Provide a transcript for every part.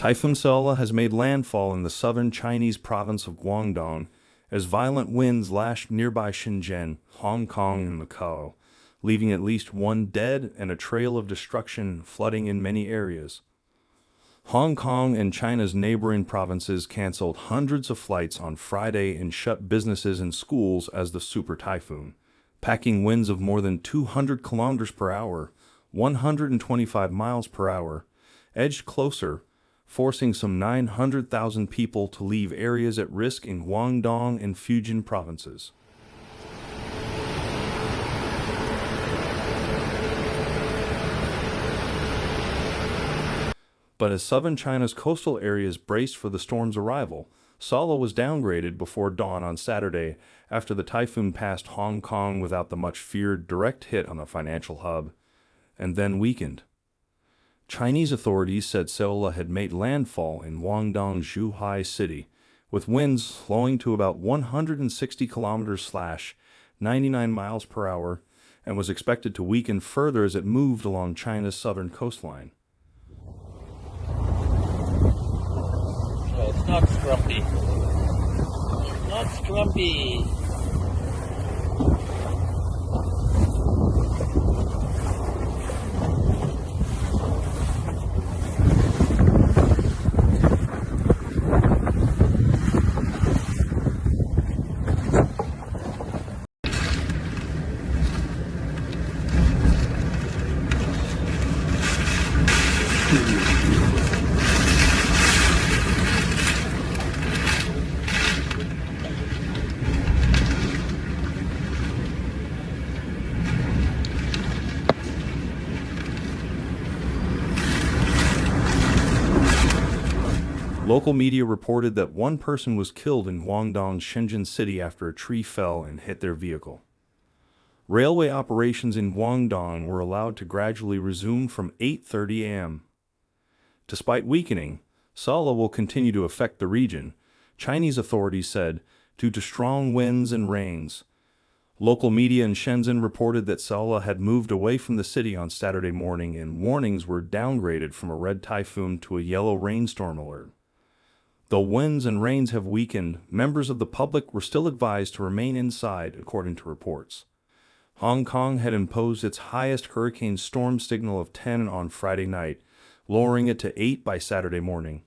Typhoon Saola has made landfall in the southern Chinese province of Guangdong as violent winds lashed nearby Shenzhen, Hong Kong, and Macau, leaving at least one dead and a trail of destruction and flooding in many areas. Hong Kong and China's neighboring provinces canceled hundreds of flights on Friday and shut businesses and schools as the super typhoon, packing winds of more than 200 kilometers per hour, 125 miles per hour, edged closer, forcing some 900,000 people to leave areas at risk in Guangdong and Fujian provinces. But as southern China's coastal areas braced for the storm's arrival, Saola was downgraded before dawn on Saturday after the typhoon passed Hong Kong without the much-feared direct hit on the financial hub, and then weakened. Chinese authorities said Saola had made landfall in Guangdong's Zhuhai city, with winds slowing to about 160 kilometers/99 miles per hour, and was expected to weaken further as it moved along China's southern coastline. Oh, it's not scrumpy. Not scrumpy. Local media reported that one person was killed in Guangdong's Shenzhen city after a tree fell and hit their vehicle. Railway operations in Guangdong were allowed to gradually resume from 8:30 a.m. Despite weakening, Saola will continue to affect the region, Chinese authorities said, due to strong winds and rains. Local media in Shenzhen reported that Saola had moved away from the city on Saturday morning and warnings were downgraded from a red typhoon to a yellow rainstorm alert. Though winds and rains have weakened, members of the public were still advised to remain inside, according to reports. Hong Kong had imposed its highest hurricane storm signal of 10 on Friday night, lowering it to 8 by Saturday morning.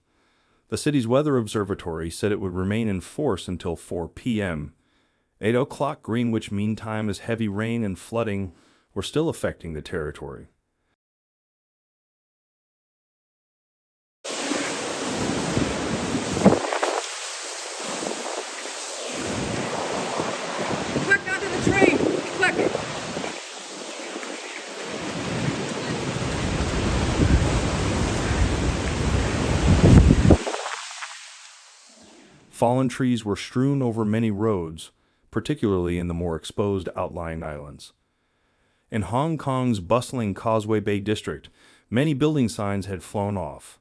The city's weather observatory said it would remain in force until 4 p.m. 8 o'clock Greenwich Mean Time, as heavy rain and flooding were still affecting the territory. Quick, onto the train! Quick! Fallen trees were strewn over many roads, particularly in the more exposed outlying islands. In Hong Kong's bustling Causeway Bay district, many building signs had flown off.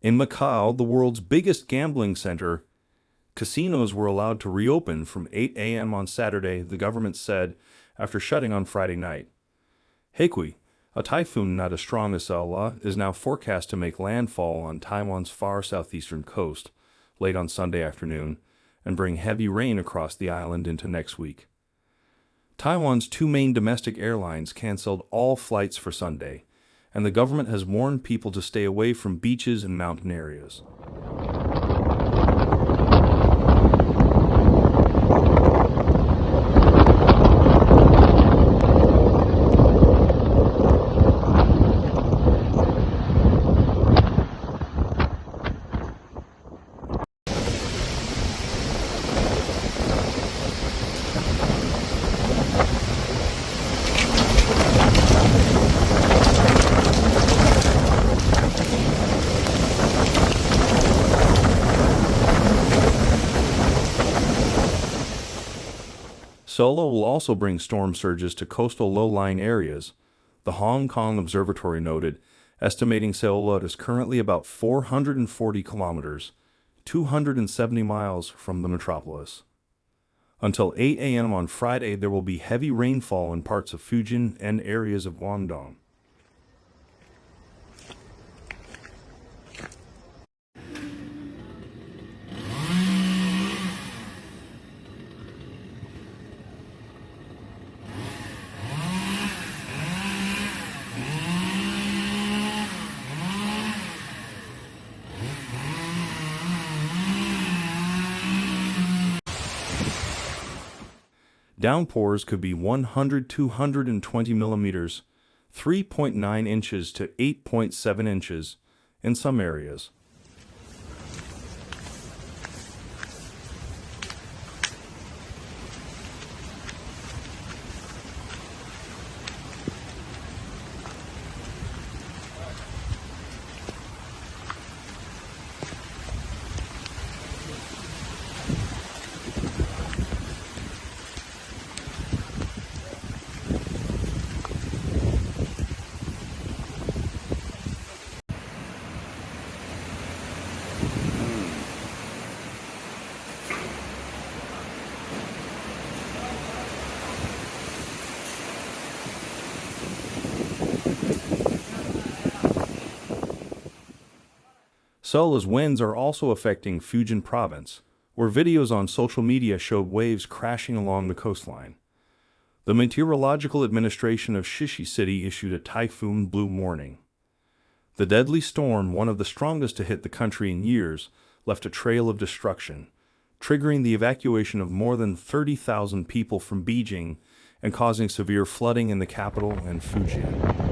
In Macau, the world's biggest gambling center, casinos were allowed to reopen from 8 a.m. on Saturday, the government said, after shutting on Friday night. Haikui, a typhoon not as strong as Saola, is now forecast to make landfall on Taiwan's far southeastern coast late on Sunday afternoon and bring heavy rain across the island into next week. Taiwan's two main domestic airlines canceled all flights for Sunday, and the government has warned people to stay away from beaches and mountain areas. Saola will also bring storm surges to coastal low-lying areas, the Hong Kong Observatory noted, estimating Saola is currently about 440 kilometers, 270 miles from the metropolis. Until 8 a.m. on Friday, there will be heavy rainfall in parts of Fujian and areas of Guangdong. Downpours could be 100–220 millimeters, 3.9 inches to 8.7 inches in some areas. Saola's winds are also affecting Fujian province, where videos on social media showed waves crashing along the coastline. The Meteorological Administration of Shishi City issued a typhoon blue warning. The deadly storm, one of the strongest to hit the country in years, left a trail of destruction, triggering the evacuation of more than 30,000 people from Beijing and causing severe flooding in the capital and Fujian.